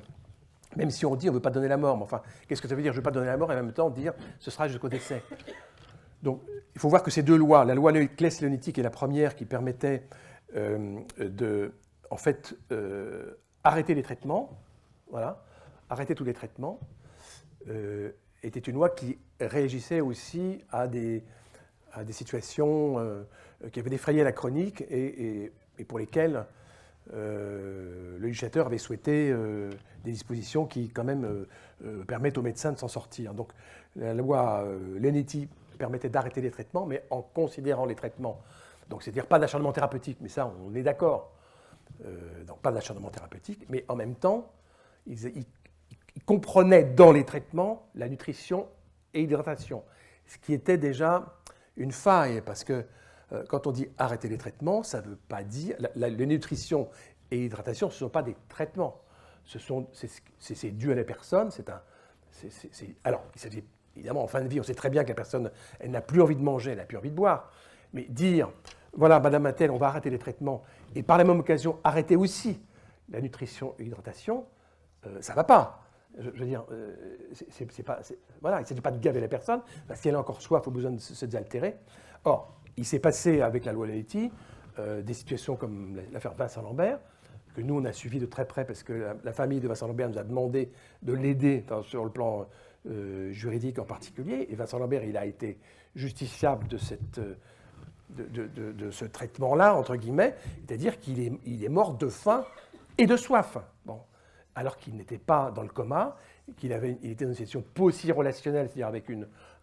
Même si on dit on ne veut pas donner la mort, mais enfin, qu'est-ce que ça veut dire je ne veux pas donner la mort et en même temps dire ce sera jusqu'au décès. Donc il faut voir que ces deux lois, la loi Claes-Leonetti qui est la première qui permettait arrêter les traitements, voilà, arrêter tous les traitements, était une loi qui réagissait aussi à des situations qui avaient défrayé la chronique et pour lesquelles le législateur avait souhaité des dispositions qui, quand même, permettent aux médecins de s'en sortir. Donc, la loi Leonetti permettait d'arrêter les traitements, mais en considérant les traitements. Donc, c'est-à-dire pas d'acharnement thérapeutique, mais ça, on est d'accord. Donc, pas d'acharnement thérapeutique, mais en même temps, ils comprenaient dans les traitements la nutrition et l'hydratation, ce qui était déjà une faille, parce que quand on dit arrêter les traitements, ça ne veut pas dire... La nutrition et l'hydratation, ce ne sont pas des traitements. C'est dû à la personne. Alors, il s'agit évidemment, en fin de vie, on sait très bien que la personne, elle n'a plus envie de manger, elle n'a plus envie de boire. Mais dire, voilà, Madame Mattel, on va arrêter les traitements, et par la même occasion, arrêter aussi la nutrition et l'hydratation, ça ne va pas. Je veux dire, voilà, il ne s'agit pas de gaver la personne, parce qu'elle a encore soif, au besoin de se désaltérer. Or, il s'est passé avec la loi Leonetti des situations comme l'affaire Vincent Lambert, que nous, on a suivi de très près parce que la famille de Vincent Lambert nous a demandé de l'aider sur le plan juridique en particulier. Et Vincent Lambert, il a été justiciable de ce traitement-là, entre guillemets, c'est-à-dire qu'il est mort de faim et de soif. Bon. Alors qu'il n'était pas dans le coma, il était dans une situation post-relationnelle, c'est-à-dire avec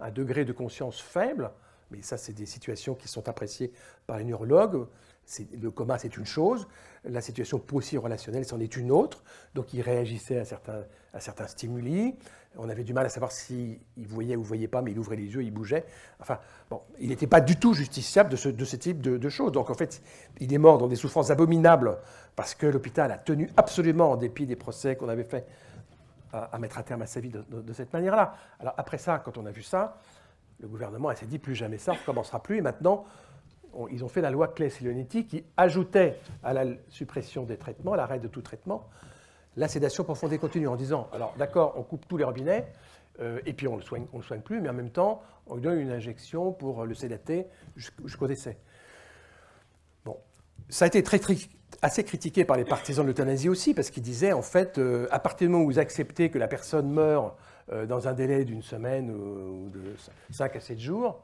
un degré de conscience faible. Mais ça, c'est des situations qui sont appréciées par les neurologues. Le coma, c'est une chose. La situation post-relationnelle, c'en est une autre. Donc, il réagissait à certains stimuli. On avait du mal à savoir s'il voyait ou ne voyait pas, mais il ouvrait les yeux, il bougeait. Enfin, bon, il n'était pas du tout justiciable de ce type de choses. Donc, en fait, il est mort dans des souffrances abominables parce que l'hôpital a tenu absolument, en dépit des procès qu'on avait faits, à mettre à terme à sa vie de cette manière-là. Alors, après ça, quand on a vu ça, le gouvernement s'est dit plus jamais ça, on ne recommencera plus. Et maintenant, ils ont fait la loi Claes-Leonetti qui ajoutait à la suppression des traitements, à l'arrêt de tout traitement, la sédation profonde et continue en disant, alors d'accord, on coupe tous les robinets, et puis on ne le soigne plus, mais en même temps, on lui donne une injection pour le sédater jusqu'au décès. Bon, ça a été assez critiqué par les partisans de l'euthanasie aussi, parce qu'ils disaient, en fait, à partir du moment où vous acceptez que la personne meure dans un délai d'une semaine ou de 5 à 7 jours,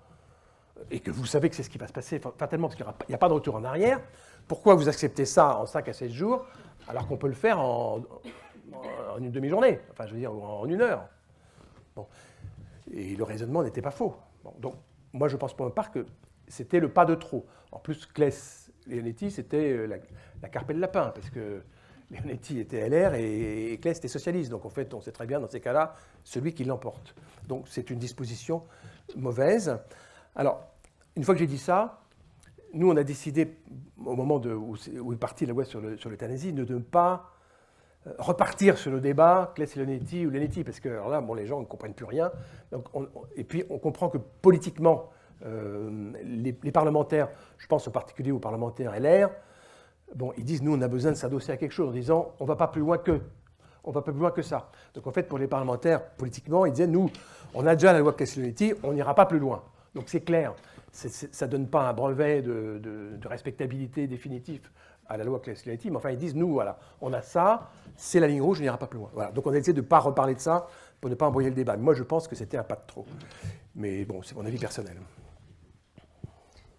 et que vous savez que c'est ce qui va se passer fatalement, parce qu'il n'y a pas de retour en arrière, pourquoi vous acceptez ça en 5 à 7 jours, alors qu'on peut le faire en une demi-journée, enfin je veux dire en 1 heure. Bon. Et le raisonnement n'était pas faux. Bon, donc moi je pense pour ma part que c'était le pas de trop. En plus, Claes-Leonetti, c'était la carpe et le lapin, parce que Leonetti était LR et Claes était socialiste. Donc en fait, on sait très bien dans ces cas-là, celui qui l'emporte. Donc c'est une disposition mauvaise. Alors, une fois que j'ai dit ça, nous on a décidé, au moment où est partie la loi sur l'euthanasie, de ne pas repartir sur le débat Claes-Leonetti ou Leonetti, parce que alors là, bon, les gens ne comprennent plus rien. Donc et puis on comprend que politiquement, Les parlementaires, je pense en particulier aux parlementaires LR, bon, ils disent, nous, on a besoin de s'adosser à quelque chose, en disant, on ne va pas plus loin que. On ne va pas plus loin que ça. Donc en fait, pour les parlementaires, politiquement, ils disaient, nous, on a déjà la loi Claes-Leonetti, on n'ira pas plus loin. Donc c'est clair, ça ne donne pas un brevet de respectabilité définitif à la loi Claes-Leonetti, mais enfin ils disent, nous, voilà, on a ça, c'est la ligne rouge, on n'ira pas plus loin. Voilà. Donc on a essayé de ne pas reparler de ça pour ne pas embrouiller le débat. Moi, je pense que c'était un pas de trop. Mais bon, c'est mon avis personnel.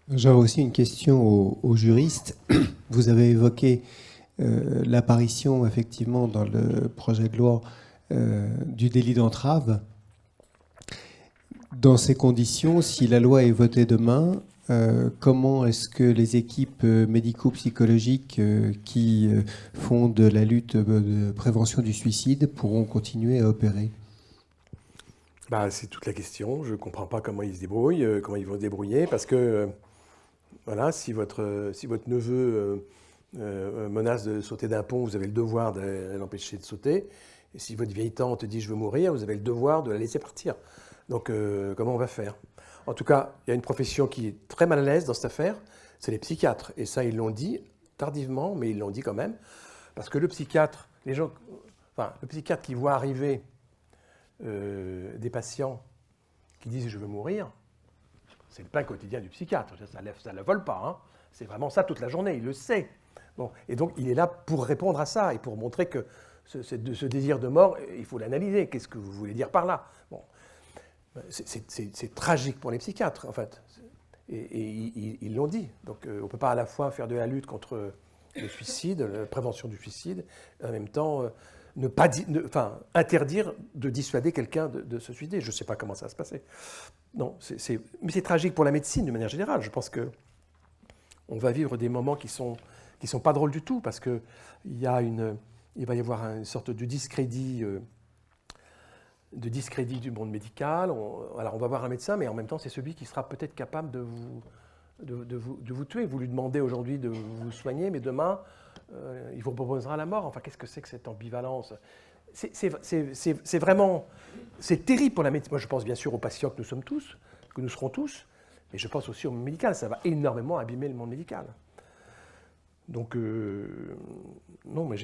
J'aurais aussi une question aux juristes. Vous avez évoqué l'apparition, effectivement, dans le projet de loi du délit d'entrave. Dans ces conditions, si la loi est votée demain, comment est-ce que les équipes médico-psychologiques qui font de la lutte de prévention du suicide pourront continuer à opérer ? C'est toute la question. Je ne comprends pas comment ils se débrouillent, comment ils vont se débrouiller, parce que voilà, si votre neveu menace de sauter d'un pont, vous avez le devoir de l'empêcher de sauter. Et si votre vieille tante dit « je veux mourir », vous avez le devoir de la laisser partir. Donc, comment on va faire ? En tout cas, il y a une profession qui est très mal à l'aise dans cette affaire, c'est les psychiatres. Et ça, ils l'ont dit tardivement, mais ils l'ont dit quand même. Parce que le psychiatre, le psychiatre qui voit arriver des patients qui disent « je veux mourir », c'est le pain quotidien du psychiatre. Ça ne le vole pas. Hein. C'est vraiment ça toute la journée, il le sait. Bon, et donc, il est là pour répondre à ça et pour montrer que ce désir de mort, il faut l'analyser. Qu'est-ce que vous voulez dire par là ? Bon. C'est tragique pour les psychiatres, en fait. Et ils l'ont dit. Donc, on ne peut pas à la fois faire de la lutte contre le suicide, la prévention du suicide, et en même temps interdire de dissuader quelqu'un de se suicider. Je ne sais pas comment ça va se passer. Non, mais c'est tragique pour la médecine, de manière générale. Je pense qu'on va vivre des moments qui sont pas drôles du tout, parce qu'il va y avoir une sorte de discrédit du monde médical. Alors on va voir un médecin, mais en même temps, c'est celui qui sera peut-être capable de vous tuer. Vous lui demandez aujourd'hui de vous soigner, mais demain, il vous proposera la mort. Enfin, qu'est-ce que c'est que cette ambivalence ? C'est vraiment... C'est terrible pour la médecine. Moi, je pense bien sûr aux patients que nous serons tous, mais je pense aussi au monde médical. Ça va énormément abîmer le monde médical. Donc, non, mais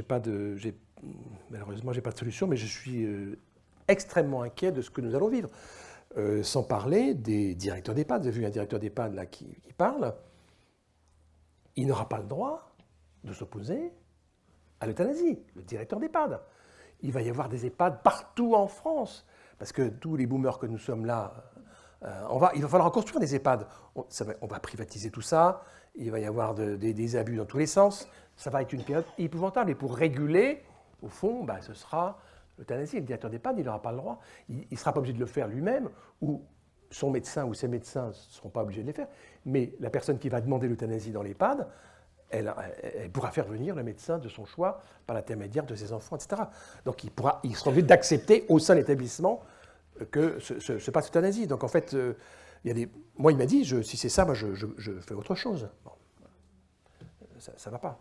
malheureusement, j'ai pas de solution, mais je suis extrêmement inquiet de ce que nous allons vivre. Sans parler des directeurs d'EHPAD. Vous avez vu un directeur d'EHPAD là, qui parle. Il n'aura pas le droit de s'opposer à l'euthanasie, le directeur d'EHPAD. Il va y avoir des EHPAD partout en France, parce que tous les boomers que nous sommes là, il va falloir construire des EHPAD. On va privatiser tout ça, il va y avoir des abus dans tous les sens, ça va être une période épouvantable. Et pour réguler, au fond, ce sera l'euthanasie. Le directeur d'EHPAD, il n'aura pas le droit. Il ne sera pas obligé de le faire lui-même, ou son médecin ou ses médecins ne seront pas obligés de le faire. Mais la personne qui va demander l'euthanasie dans l'EHPAD, elle pourra faire venir le médecin de son choix par l'intermédiaire de ses enfants, etc. Donc il sera obligé d'accepter au sein de l'établissement que se passe l'euthanasie. Donc en fait, moi il m'a dit, si c'est ça, moi je fais autre chose. Bon. Ça ne va pas.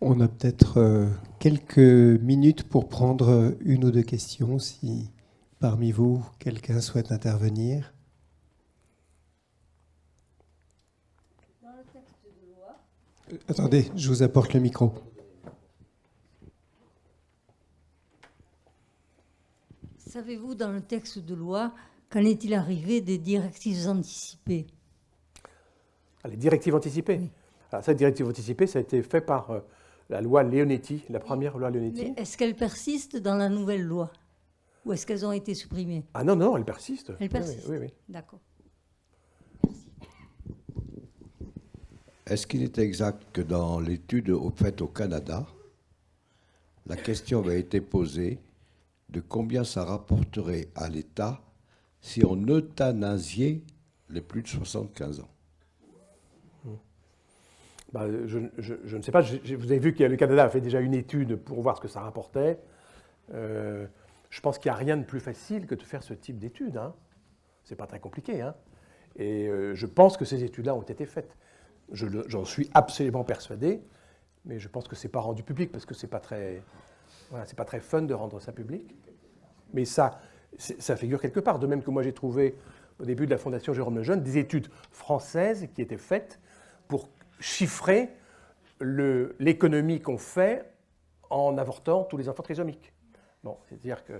On a peut-être quelques minutes pour prendre une ou deux questions, si parmi vous, quelqu'un souhaite intervenir. Dans le texte de loi... Attendez, je vous apporte le micro. Savez-vous, dans le texte de loi, qu'en est-il arrivé des directives anticipées ? Les directives anticipées. Oui. Alors, cette directive anticipée, ça a été fait par la loi Leonetti, la première loi Leonetti. Mais est-ce qu'elles persistent dans la nouvelle loi ? Ou est-ce qu'elles ont été supprimées ? Ah non, elles persistent. Elles persistent. Oui. D'accord. Merci. Est-ce qu'il est exact que dans l'étude faite au Canada, la question avait été posée de combien ça rapporterait à l'État si on euthanasiait les plus de 75 ans ? Je ne sais pas. Vous avez vu que le Canada a fait déjà une étude pour voir ce que ça rapportait. Je pense qu'il n'y a rien de plus facile que de faire ce type d'étude. Hein. Ce n'est pas très compliqué. Hein. Et je pense que ces études-là ont été faites. J'en suis absolument persuadé, mais je pense que ce n'est pas rendu public parce que ce n'est pas très fun de rendre ça public. Mais ça figure quelque part. De même que moi j'ai trouvé au début de la Fondation Jérôme Lejeune, des études françaises qui étaient faites pour chiffrer l'économie qu'on fait en avortant tous les enfants trisomiques. Bon, c'est-à-dire que,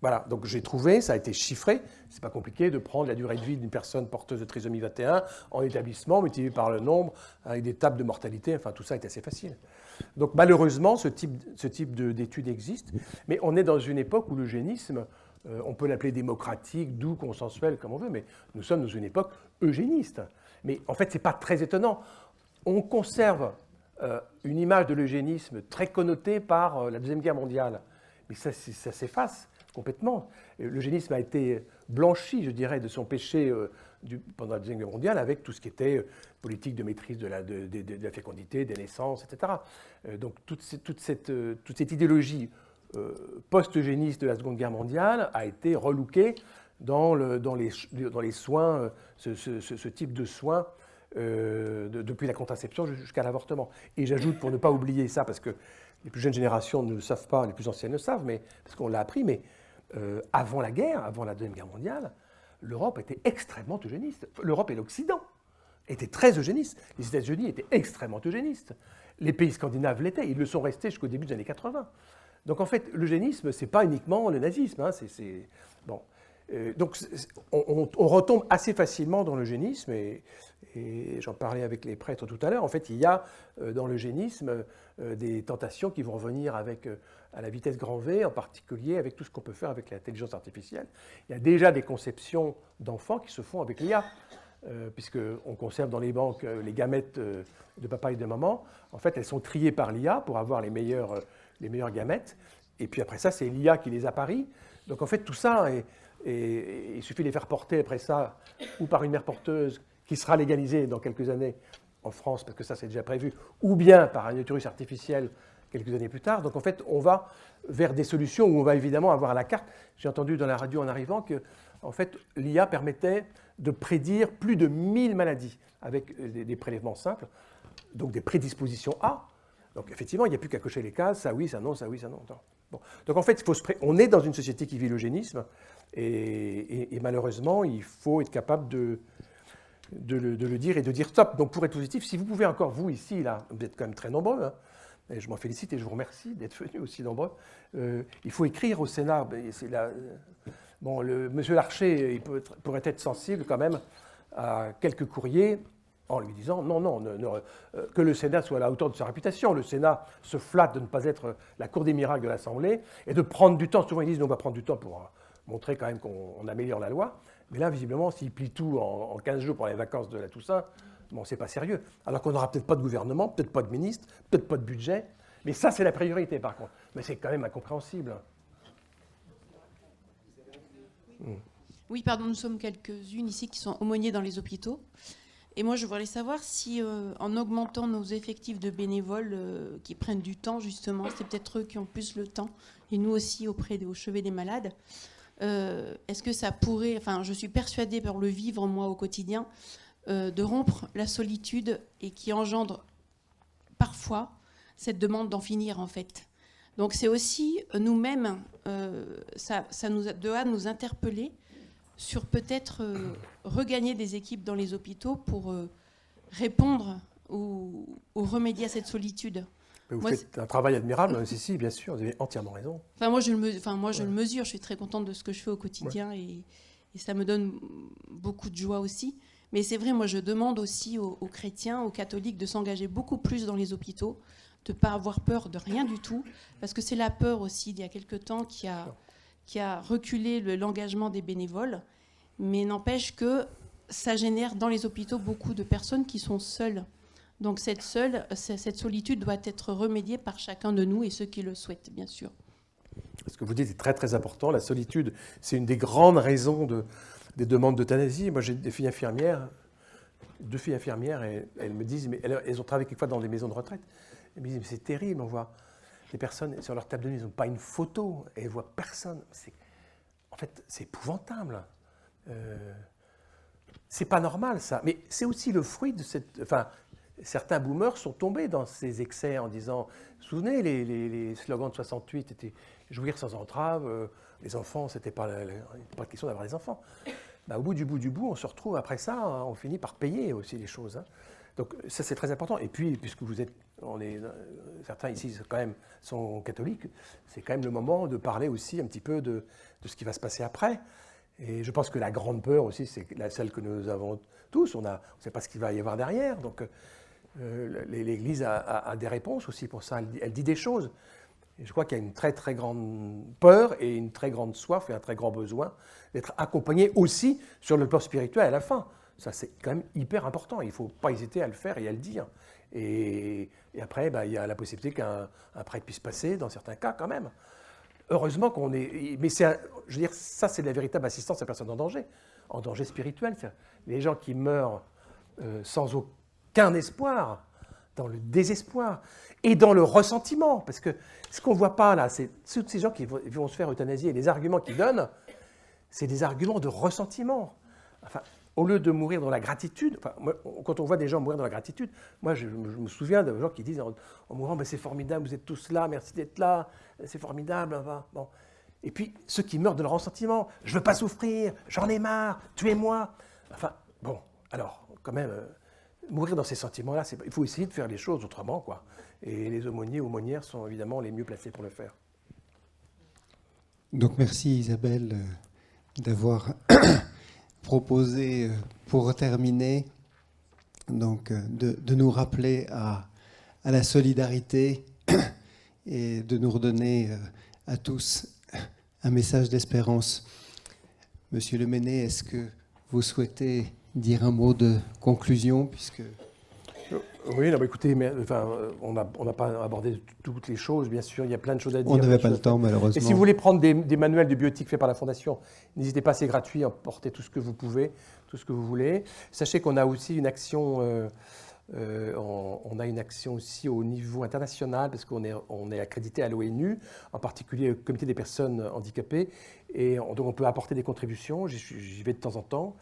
voilà, donc j'ai trouvé, ça a été chiffré, c'est pas compliqué de prendre la durée de vie d'une personne porteuse de trisomie 21 en établissement, multiplié par le nombre, avec des tables de mortalité, enfin tout ça est assez facile. Donc malheureusement, ce type d'études existe, mais on est dans une époque où l'eugénisme, on peut l'appeler démocratique, doux, consensuel, comme on veut, mais nous sommes dans une époque eugéniste. Mais en fait, c'est pas très étonnant. On conserve une image de l'eugénisme très connotée par la Deuxième Guerre mondiale. Mais ça s'efface complètement. L'eugénisme a été blanchi, je dirais, de son péché pendant la Deuxième Guerre mondiale avec tout ce qui était politique de maîtrise de la fécondité, des naissances, etc. Donc toute cette idéologie post-eugéniste de la Seconde Guerre mondiale a été relookée dans les soins, ce type de soins depuis la contraception jusqu'à l'avortement. Et j'ajoute, pour ne pas oublier ça, parce que les plus jeunes générations ne le savent pas, les plus anciennes le savent, mais, parce qu'on l'a appris, mais avant la guerre, avant la Deuxième Guerre mondiale, l'Europe était extrêmement eugéniste. L'Europe et l'Occident étaient très eugénistes. Les États-Unis étaient extrêmement eugénistes. Les pays scandinaves l'étaient. Ils le sont restés jusqu'au début des années 80. Donc en fait, l'eugénisme, ce n'est pas uniquement le nazisme. Hein, bon. Donc on retombe assez facilement dans l'eugénisme, et j'en parlais avec les prêtres tout à l'heure. En fait, il y a dans l'eugénisme des tentations qui vont revenir à la vitesse grand V, en particulier avec tout ce qu'on peut faire avec l'intelligence artificielle. Il y a déjà des conceptions d'enfants qui se font avec l'IA, puisqu'on conserve dans les banques les gamètes de papa et de maman. En fait, elles sont triées par l'IA pour avoir les meilleures gamètes, et puis après ça, c'est l'IA qui les apparie. Donc en fait, tout ça, il suffit de les faire porter après ça, ou par une mère porteuse, qui sera légalisée dans quelques années en France, parce que ça c'est déjà prévu, ou bien par un utérus artificiel quelques années plus tard. Donc en fait, on va vers des solutions où on va évidemment avoir à la carte. J'ai entendu dans la radio en arrivant que en fait, l'IA permettait de prédire plus de 1000 maladies avec des prélèvements simples, donc des prédispositions A. Donc effectivement, il n'y a plus qu'à cocher les cases, ça oui, ça non, ça oui, ça non. Bon. Donc en fait, on est dans une société qui vit l'eugénisme, et malheureusement, il faut être capable de le dire et de dire stop. Donc pour être positif, si vous pouvez encore, vous ici, là, vous êtes quand même très nombreux, hein, et je m'en félicite et je vous remercie d'être venus aussi nombreux, il faut écrire au Sénat. Bon, monsieur Larcher, il pourrait être sensible quand même à quelques courriers en lui disant non, que le Sénat soit à la hauteur de sa réputation. Le Sénat se flatte de ne pas être la cour des miracles de l'Assemblée et de prendre du temps. Souvent ils disent on va prendre du temps pour montrer quand même qu'on améliore la loi. Mais là, visiblement, s'il plie tout en 15 jours pour les vacances de la Toussaint, bon, c'est pas sérieux. Alors qu'on n'aura peut-être pas de gouvernement, peut-être pas de ministre, peut-être pas de budget. Mais ça, c'est la priorité, par contre. Mais c'est quand même incompréhensible. Oui, pardon, nous sommes quelques-unes ici qui sont aumôniers dans les hôpitaux. Et moi, je voudrais savoir si, en augmentant nos effectifs de bénévoles qui prennent du temps, justement, c'est peut-être eux qui ont plus le temps, et nous aussi au chevet des malades, est-ce que ça pourrait, enfin, je suis persuadée par le vivre, moi, au quotidien, de rompre la solitude et qui engendre parfois cette demande d'en finir, en fait. Donc c'est aussi nous-mêmes, ça doit nous interpeller sur peut-être regagner des équipes dans les hôpitaux pour répondre ou remédier à cette solitude. Mais vous faites un travail admirable, si, bien sûr, vous avez entièrement raison. Enfin, moi, je le mesure, je suis très contente de ce que je fais au quotidien, et ça me donne beaucoup de joie aussi. Mais c'est vrai, moi, je demande aussi aux chrétiens, aux catholiques de s'engager beaucoup plus dans les hôpitaux, de ne pas avoir peur de rien du tout, parce que c'est la peur aussi, il y a quelque temps, qui a reculé l'engagement des bénévoles, mais n'empêche que ça génère dans les hôpitaux beaucoup de personnes qui sont seules. Donc cette solitude doit être remédiée par chacun de nous et ceux qui le souhaitent, bien sûr. Ce que vous dites est très très important. La solitude, c'est une des grandes raisons des demandes d'euthanasie. Moi, j'ai deux filles infirmières, et elles me disent, mais elles ont travaillé quelquefois dans des maisons de retraite. Elles me disent, mais c'est terrible, on voit des personnes sur leur table de nuit, ils n'ont pas une photo, et elles ne voient personne. En fait, c'est épouvantable. C'est pas normal, ça. Mais c'est aussi le fruit de cette... Enfin, certains boomers sont tombés dans ces excès en disant... Vous vous souvenez, les slogans de 68 étaient jouir sans entrave, les enfants, c'était pas question d'avoir des enfants. Au bout du bout, on se retrouve après ça, hein, on finit par payer aussi les choses. Hein. Donc ça, c'est très important. Et puis, puisque certains ici quand même sont catholiques, c'est quand même le moment de parler aussi un petit peu de ce qui va se passer après. Et je pense que la grande peur aussi, c'est celle que nous avons tous. On ne sait pas ce qu'il va y avoir derrière. Donc l'Église a des réponses aussi pour ça. Elle dit des choses. Et je crois qu'il y a une très très grande peur et une très grande soif et un très grand besoin d'être accompagné aussi sur le plan spirituel à la fin. Ça, c'est quand même hyper important. Il ne faut pas hésiter à le faire et à le dire. Et après, il y a la possibilité qu'un prêtre puisse passer, dans certains cas quand même. Heureusement qu'on est... Mais je veux dire, ça, c'est de la véritable assistance à personne en danger spirituel. Les gens qui meurent sans aucun espoir, dans le désespoir et dans le ressentiment. Parce que ce qu'on ne voit pas là, c'est tous ces gens qui vont se faire euthanasier, les arguments qu'ils donnent, c'est des arguments de ressentiment. Enfin, au lieu de mourir dans la gratitude, quand on voit des gens mourir dans la gratitude, moi je me souviens de gens qui disent en mourant, c'est formidable, vous êtes tous là, merci d'être là, c'est formidable. Enfin, bon. Et puis ceux qui meurent de leur ressentiment, je ne veux pas souffrir, j'en ai marre, tuez-moi. Enfin, bon, alors quand même, mourir dans ces sentiments-là, il faut essayer de faire les choses autrement, quoi. Et les aumôniers ou aumônières sont évidemment les mieux placés pour le faire. Donc merci Isabelle d'avoir proposé, pour terminer, donc, de nous rappeler à la solidarité et de nous redonner à tous un message d'espérance. Monsieur Lemesnay, est-ce que vous souhaitez dire un mot de conclusion, puisque... Oui, non, écoutez, on n'a pas abordé toutes les choses, bien sûr, il y a plein de choses à dire. On n'avait pas le temps, malheureusement. Et si vous voulez prendre des manuels de bioéthique faits par la Fondation, n'hésitez pas, c'est gratuit, emportez tout ce que vous pouvez, tout ce que vous voulez. Sachez qu'on a aussi une action, on a une action aussi au niveau international, parce qu'on est accrédité à l'ONU, en particulier au Comité des personnes handicapées, et donc on peut apporter des contributions, j'y vais de temps en temps,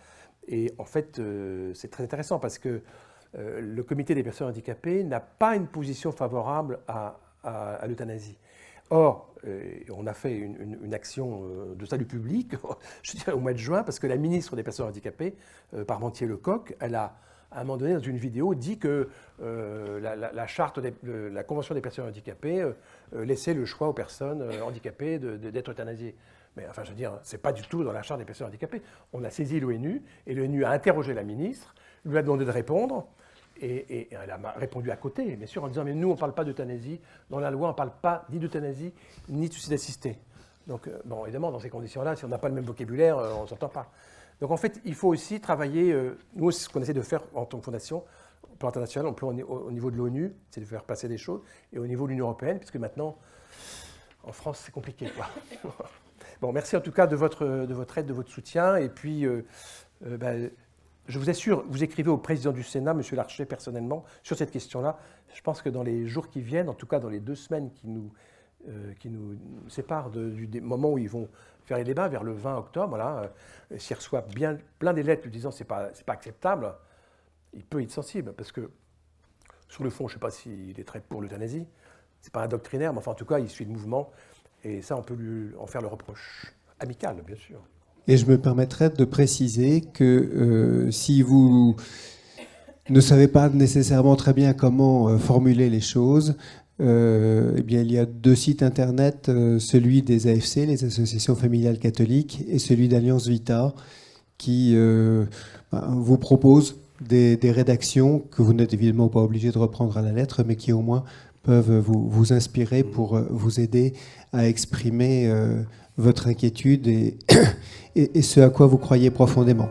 et en fait, c'est très intéressant, parce que le comité des personnes handicapées n'a pas une position favorable à l'euthanasie. Or, on a fait une action de salut public, je dirais au mois de juin, parce que la ministre des Personnes handicapées, Parmentier-Lecoq, elle a, à un moment donné, dans une vidéo, dit que la charte, la Convention des personnes handicapées laissait le choix aux personnes handicapées d'être euthanasiées. Mais enfin, je veux dire, ce n'est pas du tout dans la charte des personnes handicapées. On a saisi l'ONU, et l'ONU a interrogé la ministre, lui a demandé de répondre, et elle a répondu à côté, bien sûr, en disant « Mais nous, on ne parle pas d'euthanasie. Dans la loi, on ne parle pas ni d'euthanasie, ni de suicide assisté. » Donc, bon, évidemment, dans ces conditions-là, si on n'a pas le même vocabulaire, on ne s'entend pas. Donc, en fait, il faut aussi travailler, nous, ce qu'on essaie de faire en tant que fondation, au plan international, au niveau de l'ONU, c'est de faire passer des choses, et au niveau de l'Union européenne, puisque maintenant, en France, c'est compliqué, quoi. Bon, merci en tout cas de votre aide, de votre soutien, et puis... je vous assure, vous écrivez au président du Sénat, M. Larcher, personnellement, sur cette question-là. Je pense que dans les jours qui viennent, en tout cas dans les 2 semaines qui nous séparent du moment où ils vont faire les débats, vers le 20 octobre, voilà, s'il reçoit plein des lettres lui disant c'est pas acceptable, il peut être sensible, parce que sur le fond, je ne sais pas s'il est très pour l'euthanasie, ce n'est pas un doctrinaire, mais enfin en tout cas, il suit le mouvement, et ça, on peut lui en faire le reproche amical, bien sûr. Et je me permettrai de préciser que si vous ne savez pas nécessairement très bien comment formuler les choses, eh bien, il y a 2 sites internet, celui des AFC, les associations familiales catholiques, et celui d'Alliance Vita, qui vous propose des rédactions que vous n'êtes évidemment pas obligé de reprendre à la lettre, mais qui au moins peuvent vous inspirer pour vous aider à exprimer votre inquiétude et ce à quoi vous croyez profondément.